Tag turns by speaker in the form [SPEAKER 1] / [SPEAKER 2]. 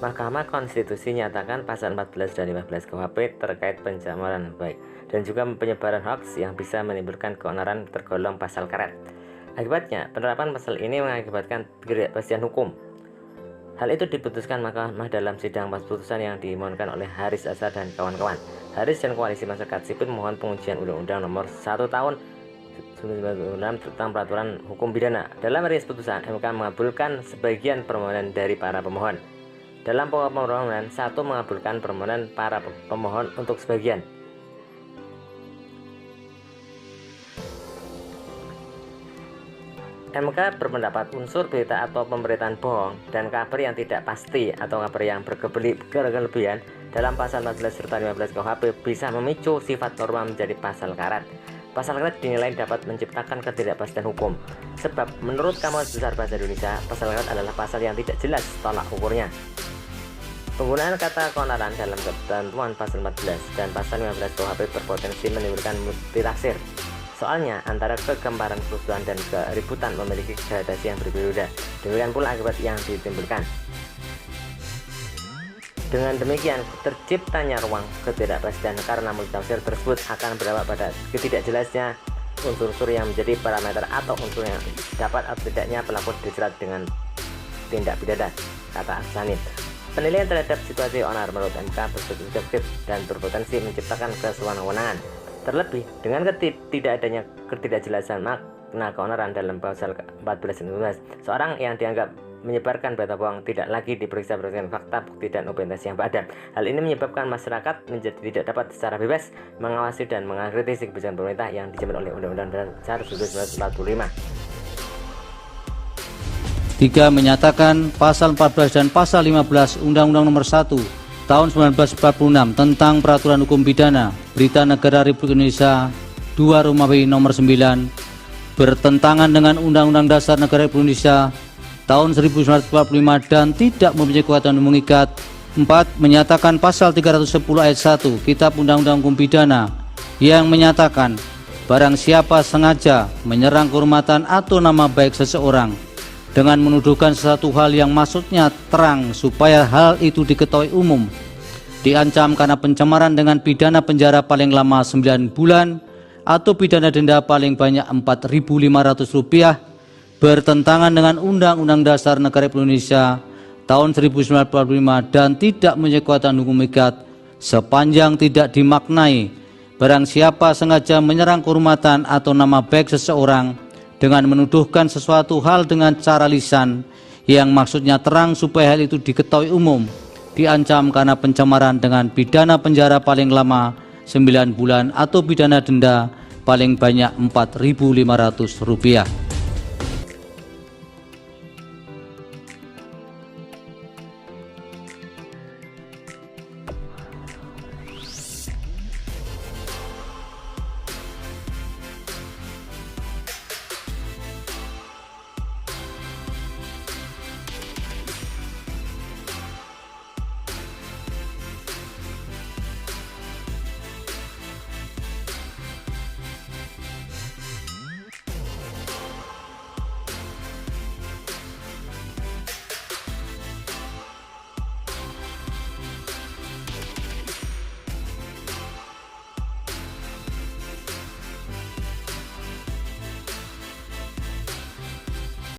[SPEAKER 1] Mahkamah Konstitusi nyatakan pasal 14 dan 15 KUHP terkait pencemaran baik dan juga penyebaran hoaks yang bisa menimbulkan keonaran tergolong pasal karet. Akibatnya, penerapan pasal ini mengakibatkan ketidakpastian hukum. Hal itu diputuskan Mahkamah dalam sidang putusan yang dimohonkan oleh Haris Azhar dan kawan-kawan. Haris dan Koalisi Masyarakat Sipil mohon pengujian Undang-Undang Nomor 1 Tahun 1996 tentang Peraturan Hukum Pidana. Dalam rilis putusan, MK mengabulkan sebagian permohonan dari para pemohon. Dalam pokok permohonan, 1 mengabulkan permohonan para pemohon untuk sebagian. MK berpendapat unsur berita atau pemberitaan bohong dan kabar yang tidak pasti atau kabar yang berkelebihan dalam pasal 14 serta 15 KUHP bisa memicu sifat norma menjadi pasal karet. Pasal karet dinilai dapat menciptakan ketidakpastian hukum. Sebab menurut Kamus Besar Bahasa Indonesia, pasal karet adalah pasal yang tidak jelas tolak ukurnya. Penggunaan kata keonaran dalam ketentuan pasal 14 dan pasal 15 KUHP berpotensi menimbulkan multitafsir. Soalnya antara kegemparan kerusuhan dan keributan memiliki gradasi yang berbeda. Demikian pula akibat yang ditimbulkan. Dengan demikian, terciptanya ruang ketidakpastian karena multitafsir tersebut akan berdampak pada ketidakjelasnya unsur-unsur yang menjadi parameter atau unsur yang dapat atau tidaknya pelaku dijerat dengan tindak pidana, kata Aksanit. Penilaian terhadap situasi onar menurut MK bersubjektif dan berpotensi menciptakan kesewenang-wenangan. Terlebih, dengan tidak adanya ketidakjelasan makna keonaran dalam pasal 14 dan 15, seorang yang dianggap menyebarkan berita bohong tidak lagi diperiksa berdasarkan fakta, bukti, dan dokumentasi yang beradab. Hal ini menyebabkan masyarakat menjadi tidak dapat secara bebas mengawasi dan mengkritisi kebijakan pemerintah yang dijamin oleh Undang-Undang Dasar 1945.
[SPEAKER 2] 3. Menyatakan pasal 14 dan pasal 15 Undang-Undang Nomor 1 Tahun 1946 tentang Peraturan Hukum Pidana Berita Negara Republik Indonesia 2 Romawi Nomor 9 bertentangan dengan Undang-Undang Dasar Negara Republik Indonesia tahun 1945 dan tidak mempunyai kekuatan mengikat. 4. Menyatakan pasal 310 ayat 1 Kitab Undang-Undang Hukum Pidana yang menyatakan barang siapa sengaja menyerang kehormatan atau nama baik seseorang dengan menuduhkan sesuatu hal yang maksudnya terang supaya hal itu diketahui umum, diancam karena pencemaran dengan pidana penjara paling lama 9 bulan atau pidana denda paling banyak Rp4.500, bertentangan dengan Undang-Undang Dasar Negara Republik Indonesia tahun 1945 dan tidak mempunyai kekuatan hukum ikat sepanjang tidak dimaknai barang siapa sengaja menyerang kehormatan atau nama baik seseorang dengan menuduhkan sesuatu hal dengan cara lisan yang maksudnya terang supaya hal itu diketahui umum, diancam karena pencemaran dengan pidana penjara paling lama 9 bulan atau pidana denda paling banyak Rp4.500.